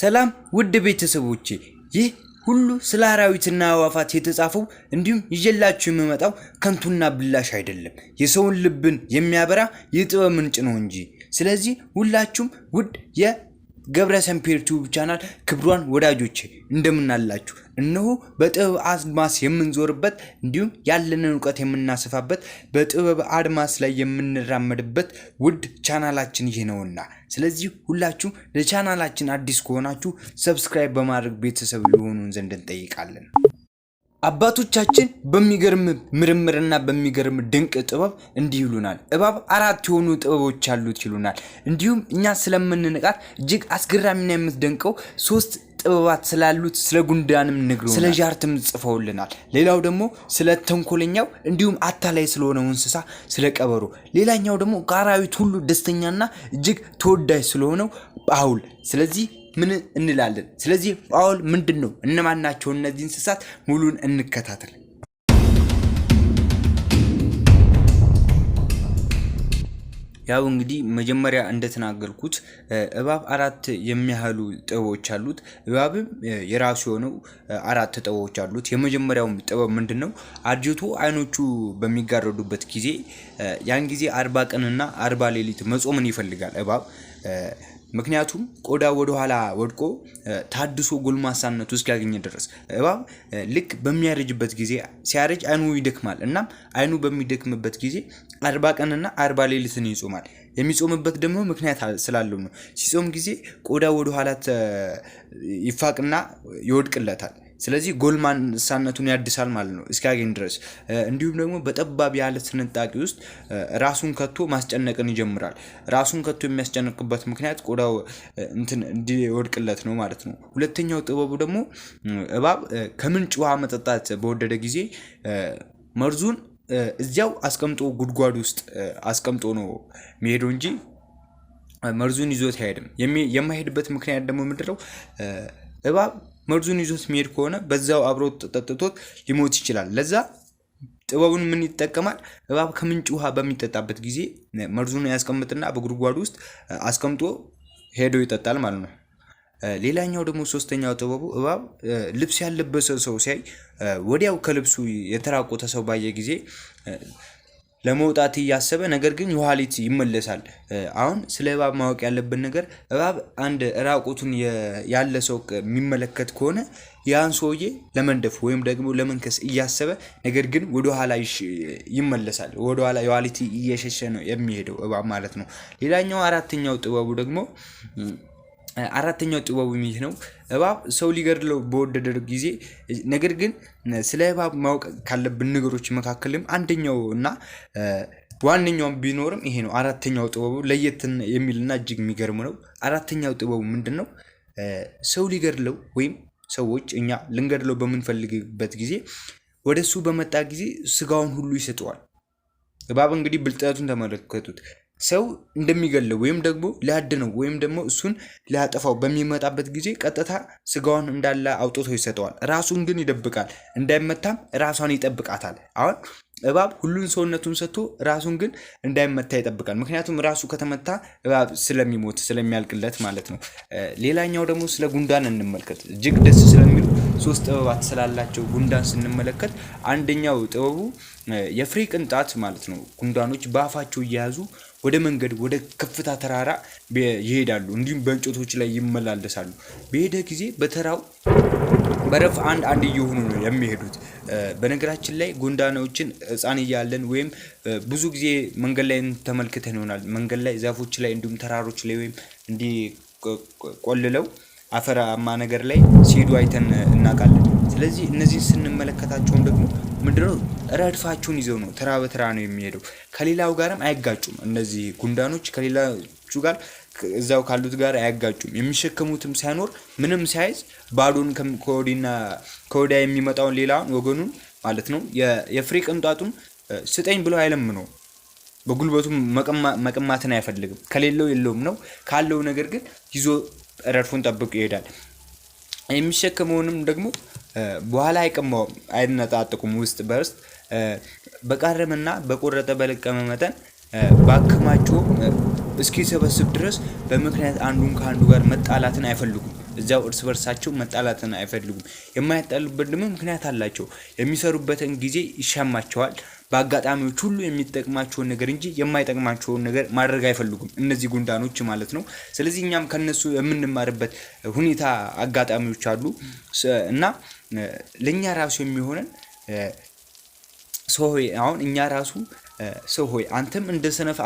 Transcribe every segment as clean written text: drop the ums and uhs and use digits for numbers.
ሰላም ውድ ቤተሰቦቼ ይህ ሁሉ ስለ አራዊትና አዕዋፋት የተጻፈው እንዲሁም ይዤላችሁ የምመጣው ከንቱና ብላሽ አይደለም የሰውን ልብን የሚያበራ የጥበብ ምንጭ ነው እንጂ። ስለዚህ ሁላችሁም ውድ የገብረ ሰንፔር ዩቲዩብ ቻናል ክብሯን ወዳጆቼ እንደምን አላችሁ? እነሆ በጥበብ አድማስ የምንዞርበት እንዲሁም ያለንን ዕውቀት የምናሰፋበት በጥበብ አድማስ ላይ የምንራመድበት ውድ ቻናላችን ይሄ ነውና ስለዚህ ሁላችሁ ለቻናላችን አዲስ ከሆናችሁ ሰብስክራይብ በማድረግ ቤተሰብ ይሆኑን ዘንድ እንጠይቃለን። አባቶቻችን በሚገርም ምርምርና በሚገርም ድንቅ ጥበብ እንዲህ ይሉናል። እባብ አራት የሆኑ ጥበቦች አሉት ይሉናል። እንዲሁም እኛ ስለምንነቃት እጅግ አስገራሚና የምትደንቀው ሶስት ጥበባት ስላሉት ስለ ጉንዳንም ነግረውናል። ስለ ጃርትም ጽፈውልናል። ሌላው ደግሞ ስለ ተንኮለኛው እንዲሁም አታላይ ስለሆነው እንስሳ ስለ ቀበሮ፣ ሌላኛው ደግሞ ከአራዊት ሁሉ ደስተኛና እጅግ ተወዳጅ ስለሆነው አውል። ስለዚህ ምን እንላለን? ስለዚህ አውል ምንድነው? እነማን ናቸው እነዚህ እንስሳት? ሙሉን እንከታተል። ያው እንግዲህ መጀመሪያ እንደተናገርኩት እባብ አራት የሚያህሉ ጥበቦች አሉት። እባብም የራሱ የሆነው አራት ጥበቦች አሉት። የመጀመሪያው ጥበብ ምንድነው? አርጅቶ አይኖቹ በሚጋረዱበት ጊዜ ያን ጊዜ 40 ቀንና 40 ሌሊት መጾምን ይፈልጋል እባብ። ምክንያቱም ቆዳ ወደ ኋላ ወድቆ ታድሶ ጎልማሳነቱ እስኪያገኝ ድረስ እባብ ልክ በሚያረጅበት ጊዜ ሲያረጅ አይኑ ይደክማል። እናም አይኑ በሚደክምበት ጊዜ 40 ቀንና 40 ሌሊትን ይጾማል። የሚጾምበት ደግሞ ምክንያት ስላለው ነው። ሲጾም ጊዜ ቆዳ ወደ ኋላ ይፋቅና ይወድቅለታል። ስለዚህ ጎልማሳነቱን ያድሳል ማለት ነው እስኪያገኝ ድረስ። እንዲሁም ደግሞ በጠባብ ያለ ስንጣቂ ውስጥ ራሱን ከቶ ማስጨነቅን ይጀምራል። ራሱን ከቶ የሚያስጨንቅበት ምክንያት ቆዳው እንዲወድቅለት ነው ማለት ነው። ሁለተኛው ጥበቡ ደግሞ እባብ ከምንጭ ውሃ መጠጣት በወደደ ጊዜ መርዙን እዚያው አስቀምጦ ጉድጓድ ውስጥ አስቀምጦ ነው የሚሄደው እንጂ መርዙን ይዞት አይሄድም። የማይሄድበት ምክንያት ደግሞ ምንድነው? እባብ መርዙን ይዞት የሚሄድ ከሆነ በዛው አብሮ ተጠጥቶት ሊሞት ይችላል። ለዛ ጥበቡን ምን ይጠቀማል? እባብ ከምንጭ ውሃ በሚጠጣበት ጊዜ መርዙን ያስቀምጥና በጉድጓድ ውስጥ አስቀምጦ ሄዶ ይጠጣል ማለት ነው። ሌላኛው ደግሞ ሶስተኛው ጥበቡ እባብ ልብስ ያለበሰ ሰው ሲያይ ወዲያው ከልብሱ የተራቆተ ሰው ባየ ጊዜ ለመውጣት ያሰበ ነገር ግን የኋሊት ይመለሳል። አሁን ስለ እባብ ማወቅ ያለብን ነገር እባብ አንድ ራቆቱን ያለ ሰው የሚመለከት ከሆነ ያን ሰውዬ ለመንደፍ ወይም ደግሞ ለመንከስ እያሰበ ነገር ግን ወደ ኋላ ይመለሳል። ወደ ኋላ የኋሊት እየሸሸ ነው የሚሄደው እባብ ማለት ነው። ሌላኛው አራተኛው ጥበቡ ይህ ነው። እባብ ሰው ሊገድለው በወደደ ጊዜ ነገር ግን ስለ እባብ ማወቅ ካለብን ነገሮች መካከልም አንደኛው እና ዋነኛው ቢኖርም ይሄ ነው። አራተኛው ጥበቡ ለየት የሚልና እጅግ የሚገርም ነው። አራተኛው ጥበቡ ምንድነው? ሰው ሊገድለው ወይም ሰዎች እኛ ልንገድለው በምንፈልግበት ጊዜ ወደሱ በመጣ ጊዜ ስጋውን ሁሉ ይሰጠዋል። እባብ እንግዲህ ብልጠቱን ተመለከቱት። ሰው እንደሚገለው ወይም ደግሞ ሊያድነው ወይም ደግሞ እሱን ሊያጠፋው በሚመጣበት ጊዜ ቀጥታ ስጋውን እንዳለ አውጥቶ ይሰጠዋል። ራሱን ግን ይደብቃል። እንዳይመታም ራሷን ይጠብቃታል። አሁን እባብ ሁሉን ሰውነቱን ሰጥቶ ራሱን ግን እንዳይመታ ይጠብቃል። ምክንያቱም ራሱ ከተመታ እባብ ስለሚሞት ስለሚያልቅለት ማለት ነው። ሌላኛው ደግሞ ስለ ጉንዳን እንመልከት። እጅግ ደስ ስለሚሉ ሶስት ጥበባት ስላላቸው ጉንዳን ስንመለከት አንደኛው ጥበቡ የፍሬ ቅንጣት ማለት ነው። ጉንዳኖች በአፋቸው እየያዙ ወደ መንገድ ወደ ከፍታ ተራራ ይሄዳሉ። እንዲሁም በእንጨቶች ላይ ይመላለሳሉ። በሄደ ጊዜ በተራው በረፍ አንድ እየሆኑ ነው የሚሄዱት። በነገራችን ላይ ጉንዳኖችን ሕፃን እያለን ወይም ብዙ ጊዜ መንገድ ላይ ተመልክተን ይሆናል። መንገድ ላይ ዛፎች ላይ እንዲሁም ተራሮች ላይ ወይም እንዲህ ቆልለው አፈራማ ነገር ላይ ሲሄዱ አይተን እናውቃለን። ስለዚህ እነዚህን ስንመለከታቸውም ደግሞ ምንድነው ረድፋቸውን ይዘው ነው ተራ በተራ ነው የሚሄደው። ከሌላው ጋርም አይጋጩም። እነዚህ ጉንዳኖች ከሌላቹ ጋር እዛው ካሉት ጋር አይጋጩም። የሚሸከሙትም ሳይኖር ምንም ሳይዝ ባዶን ከወዲያ የሚመጣውን ሌላውን ወገኑን ማለት ነው የፍሬ ቅንጣቱን ስጠኝ ብለው አይለምነው። በጉልበቱ መቀማትን አይፈልግም። ከሌለው የለውም ነው። ካለው ነገር ግን ይዞ ረድፉን ጠብቆ ይሄዳል። የሚሸከመውንም ደግሞ በኋላ አይቀማውም፣ አይነጣጥቁም። ውስጥ በውስጥ በቃረመና በቆረጠ በለቀመ መጠን ባከማቸው እስኪሰበስብ ድረስ በምክንያት አንዱን ከአንዱ ጋር መጣላትን አይፈልጉም። እዛው እርስ በርሳቸው መጣላትን አይፈልጉም። የማይጣሉበት ደግሞ ምክንያት አላቸው። የሚሰሩበትን ጊዜ ይሻማቸዋል። በአጋጣሚዎች ሁሉ የሚጠቅማቸውን ነገር እንጂ የማይጠቅማቸውን ነገር ማድረግ አይፈልጉም እነዚህ ጉንዳኖች ማለት ነው። ስለዚህ እኛም ከነሱ የምንማርበት ሁኔታ አጋጣሚዎች አሉ እና ለኛ ራሱ የሚሆነን ሰው ሆይ አሁን እኛ ራሱ ሰው ሆይ አንተም እንደ ሰነፍ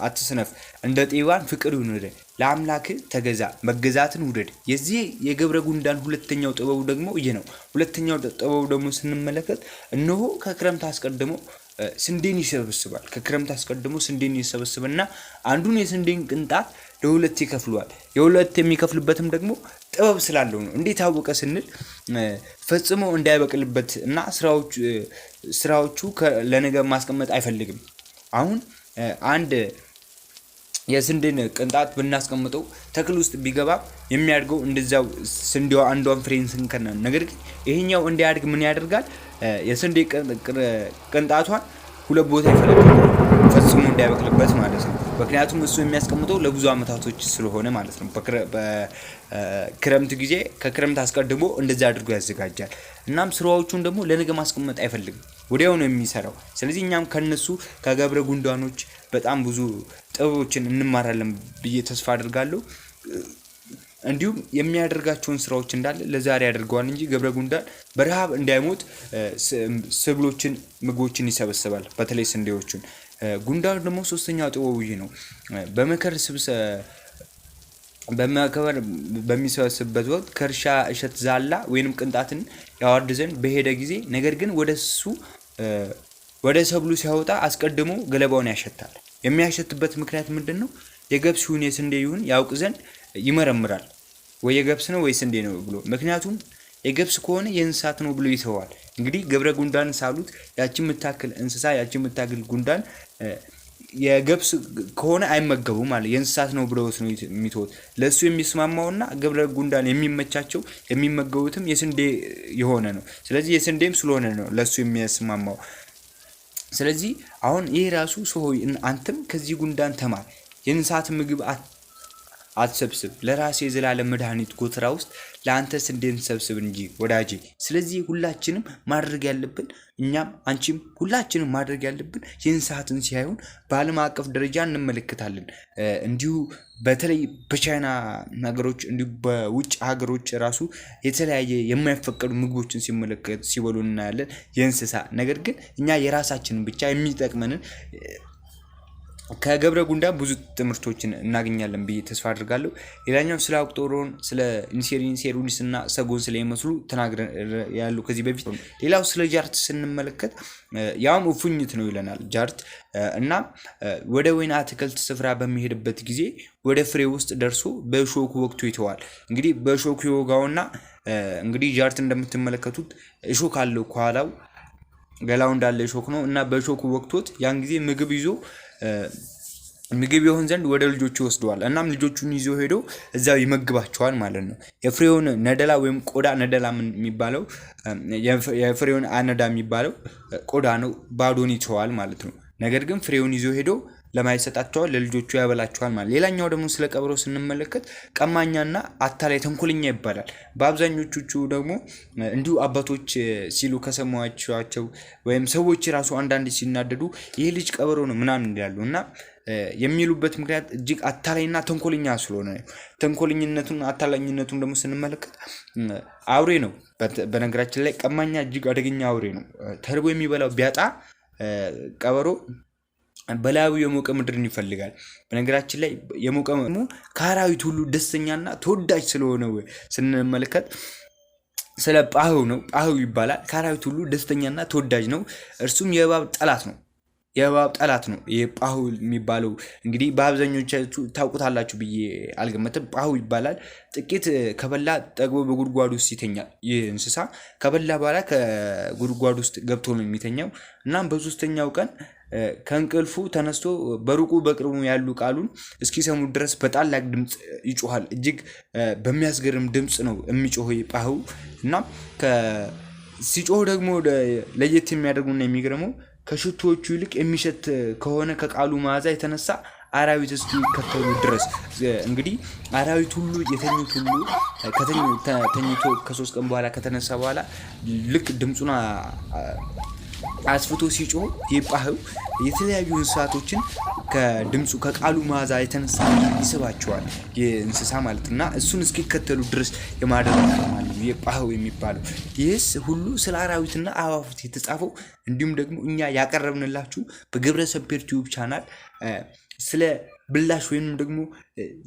አትስነፍ፣ እንደ ጤዋን ፍቅር ይኑር፣ ለአምላክ ተገዛ፣ መገዛትን ውደድ። የዚህ የገብረ ጉንዳን ሁለተኛው ጥበቡ ደግሞ ይህ ነው። ሁለተኛው ጥበቡ ደግሞ ስንመለከት እነሆ ከክረምት አስቀድሞ ስንዴን ይሰበስባል። ከክረምት አስቀድሞ ስንዴን ይሰበስብና አንዱን የስንዴን ቅንጣት ለሁለት ይከፍለዋል። የሁለት የሚከፍልበትም ደግሞ ጥበብ ስላለው ነው። እንዴት አወቀ ስንል ፈጽሞ እንዳይበቅልበት እና ስራዎቹ ለነገ ማስቀመጥ አይፈልግም። አሁን አንድ የስንዴን ቅንጣት ብናስቀምጠው ተክል ውስጥ ቢገባ የሚያድገው እንደዛው ስንዴው አንዷን ፍሬን ስንከና፣ ነገር ግን ይሄኛው እንዲያድግ ምን ያደርጋል? የስንዴ ቅንጣቷን ሁለት ቦታ ይፈለጋል ፈጽሞ እንዳይበቅልበት ማለት ነው። ምክንያቱም እሱ የሚያስቀምጠው ለብዙ አመታቶች ስለሆነ ማለት ነው። በክረምት ጊዜ ከክረምት አስቀድሞ እንደዛ አድርጎ ያዘጋጃል። እናም ስራዎቹን ደግሞ ለነገ ማስቀመጥ አይፈልግም፣ ወዲያው ነው የሚሰራው። ስለዚህ እኛም ከነሱ ከገብረ ጉንዳኖች በጣም ብዙ ጥበቦችን እንማራለን ብዬ ተስፋ አድርጋለሁ። እንዲሁም የሚያደርጋቸውን ስራዎች እንዳለ ለዛሬ ያደርገዋል እንጂ ገብረ ጉንዳን በረሃብ እንዳይሞት ሰብሎችን፣ ምግቦችን ይሰበስባል፣ በተለይ ስንዴዎችን። ጉንዳን ደግሞ ሶስተኛው ጥበቡ ይህ ነው። በመከር በሚሰበስብበት ወቅት ከእርሻ እሸት ዛላ ወይንም ቅንጣትን ያወርድ ዘንድ በሄደ ጊዜ ነገር ግን ወደ ሰብሉ ሲያወጣ አስቀድሞ ገለባውን ያሸታል። የሚያሸትበት ምክንያት ምንድነው? የገብስ ይሁን የስንዴ ይሁን ያውቅ ዘንድ ይመረምራል። ወይ የገብስ ነው ወይ ስንዴ ነው ብሎ። ምክንያቱም የገብስ ከሆነ የእንስሳት ነው ብሎ ይተዋል። እንግዲህ ገብረ ጉንዳን ሳሉት ያቺን የምታክል እንስሳ ያቺን የምታክል ጉንዳን የገብስ ከሆነ አይመገቡም ማለት የእንስሳት ነው ብለውት ነው የሚተውት። ለሱ የሚስማማውና ገብረ ጉንዳን የሚመቻቸው የሚመገቡትም የስንዴ የሆነ ነው። ስለዚህ የስንዴም ስለሆነ ነው ለሱ የሚያስማማው። ስለዚህ አሁን ይሄ ራሱ ሰው ሆይ አንተም ከዚህ ጉንዳን ተማር፣ የእንስሳት ምግብ አትሰብስብ፣ ለራሴ የዘላለም መድኃኒት ጎተራ ውስጥ ለአንተ ስንዴን ሰብስብ እንጂ ወዳጄ። ስለዚህ ሁላችንም ማድረግ ያለብን እኛም አንቺም ሁላችንም ማድረግ ያለብን የእንስሳትን ሲያዩን በዓለም አቀፍ ደረጃ እንመለከታለን። እንዲሁ በተለይ በቻይና ሀገሮች እንዲሁ በውጭ ሀገሮች ራሱ የተለያየ የማይፈቀዱ ምግቦችን ሲበሉ እናያለን የእንስሳ። ነገር ግን እኛ የራሳችንን ብቻ የሚጠቅመንን ከገብረ ጉንዳን ብዙ ትምህርቶችን እናገኛለን ብዬ ተስፋ አድርጋለሁ። ሌላኛው ስለ አውቅጦሮን፣ ስለ ኢንሴሩኒስ እና ሰጎን ስለሚመስሉ ተናግረን ያለው ከዚህ በፊት። ሌላው ስለ ጃርት ስንመለከት ያውም እፉኝት ነው ይለናል ጃርት። እና ወደ ወይን አትክልት ስፍራ በሚሄድበት ጊዜ ወደ ፍሬ ውስጥ ደርሶ በእሾኩ ወቅቱ ይተዋል። እንግዲህ በእሾኩ ይወጋውና እንግዲህ ጃርት እንደምትመለከቱት እሾክ አለው ከኋላው፣ ገላው እንዳለ እሾክ ነው እና በእሾኩ ወቅቶት ያን ጊዜ ምግብ ይሆን ዘንድ ወደ ልጆቹ ይወስደዋል። እናም ልጆቹን ይዞ ሄዶ እዛው ይመግባቸዋል ማለት ነው። የፍሬውን ነደላ ወይም ቆዳ ነደላ የሚባለው የፍሬውን አነዳ የሚባለው ቆዳ ነው፣ ባዶን ይተዋል ማለት ነው። ነገር ግን ፍሬውን ይዞ ሄዶ ለማይሰጣቸዋል ለልጆቹ ያበላቸዋል ማለት። ሌላኛው ደግሞ ስለ ቀበሮ ስንመለከት ቀማኛና አታላይ ተንኮለኛ ይባላል። በአብዛኞቹ ደግሞ እንዲሁ አባቶች ሲሉ ከሰማቸው ወይም ሰዎች ራሱ አንዳንድ ሲናደዱ ይህ ልጅ ቀበሮ ነው ምናምን ይላሉ እና የሚሉበት ምክንያት እጅግ አታላይና ተንኮለኛ ስለሆነ ነው። ተንኮለኝነቱን አታላይነቱን ደግሞ ስንመለከት አውሬ ነው። በነገራችን ላይ ቀማኛ እጅግ አደገኛ አውሬ ነው። ተርቦ የሚበላው ቢያጣ ቀበሮ በላዩ የሞቀ ምድርን ይፈልጋል። በነገራችን ላይ የሞቀ ከአራዊት ሁሉ ደስተኛና ተወዳጅ ስለሆነ ስንመለከት ስለ ጳህው ነው። ጳህው ይባላል። ከአራዊት ሁሉ ደስተኛና ተወዳጅ ነው። እርሱም የእባብ ጠላት ነው። የእባብ ጠላት ነው የጳህው የሚባለው። እንግዲህ በአብዛኞቻችሁ ታውቁታላችሁ ብዬ አልገመትም። ጳህው ይባላል። ጥቂት ከበላ ጠግቦ በጉድጓድ ውስጥ ይተኛል። ይህ እንስሳ ከበላ በኋላ ከጉድጓድ ውስጥ ገብቶ ነው የሚተኛው። እናም በሶስተኛው ቀን ከእንቅልፉ ተነስቶ በሩቁ በቅርቡ ያሉ ቃሉን እስኪሰሙ ድረስ በታላቅ ድምፅ ይጮሃል። እጅግ በሚያስገርም ድምፅ ነው የሚጮህ ጳህው። እናም ሲጮህ ደግሞ ለየት የሚያደርጉና የሚገርመው ከሽቶዎቹ ይልቅ የሚሸት ከሆነ ከቃሉ መዓዛ የተነሳ አራዊት እስኪከተሉ ድረስ እንግዲህ አራዊት ሁሉ የተኙት ሁሉ ተኝቶ ከ3 ቀን በኋላ ከተነሳ በኋላ ልክ ድምጹን አስፍቶ ሲጮህ የጳኸው የተለያዩ እንስሳቶችን ከድምጹ ከቃሉ መዓዛ የተነሳ ይስባቸዋል የእንስሳ ማለትና እሱን እስኪከተሉ ድረስ የማደረግ ማለት ነው የጳኸው የሚባለው። ይህስ ሁሉ ስለ አራዊትና አዕዋፋት የተጻፈው እንዲሁም ደግሞ እኛ ያቀረብንላችሁ በግብረ ሰበር ዩቲዩብ ቻናል ስለ ብላሽ ወይም ደግሞ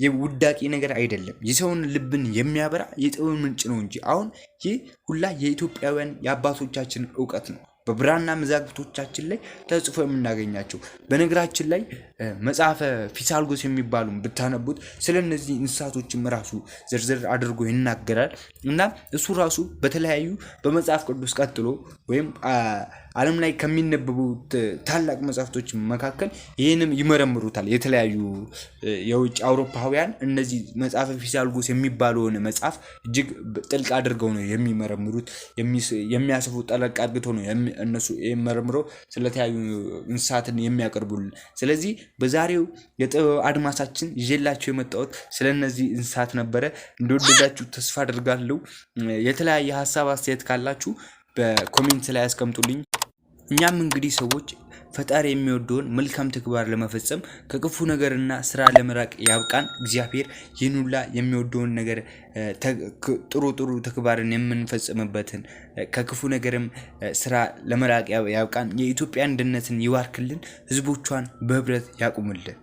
የውዳቂ ነገር አይደለም፣ የሰውን ልብን የሚያበራ የጥበብ ምንጭ ነው እንጂ። አሁን ይህ ሁላ የኢትዮጵያውያን የአባቶቻችን ዕውቀት ነው በብራና መዛግብቶቻችን ላይ ተጽፎ የምናገኛቸው። በነገራችን ላይ መጽሐፈ ፊሳልጎስ የሚባሉ ብታነቡት ስለነዚህ እንስሳቶችም ራሱ ዝርዝር አድርጎ ይናገራል እና እሱ ራሱ በተለያዩ በመጽሐፍ ቅዱስ ቀጥሎ ወይም ዓለም ላይ ከሚነበቡት ታላቅ መጽሐፍቶች መካከል ይህንም ይመረምሩታል። የተለያዩ የውጭ አውሮፓውያን እነዚህ መጽሐፈ ፊሳልጎስ የሚባለውን መጽሐፍ እጅግ ጥልቅ አድርገው ነው የሚመረምሩት። የሚያስፉ ጠለቅ አድርገው ነው እነሱ የሚመረምረው ስለተለያዩ እንስሳትን የሚያቀርቡልን። ስለዚህ በዛሬው የጥበብ አድማሳችን ይዤላችሁ የመጣሁት ስለነዚህ እንስሳት ነበረ። እንደወደዳችሁ ተስፋ አድርጋለሁ። የተለያየ ሀሳብ አስተያየት ካላችሁ በኮሜንት ላይ አስቀምጡልኝ። እኛም እንግዲህ ሰዎች ፈጣሪ የሚወደውን መልካም ተግባር ለመፈጸም ከክፉ ነገርና ስራ ለመራቅ ያብቃን። እግዚአብሔር ይህን ሁላ የሚወደውን ነገር ጥሩ ተግባርን የምንፈጽምበትን ከክፉ ነገርም ስራ ለመራቅ ያብቃን። የኢትዮጵያ አንድነትን ይባርክልን፣ ህዝቦቿን በህብረት ያቁምልን።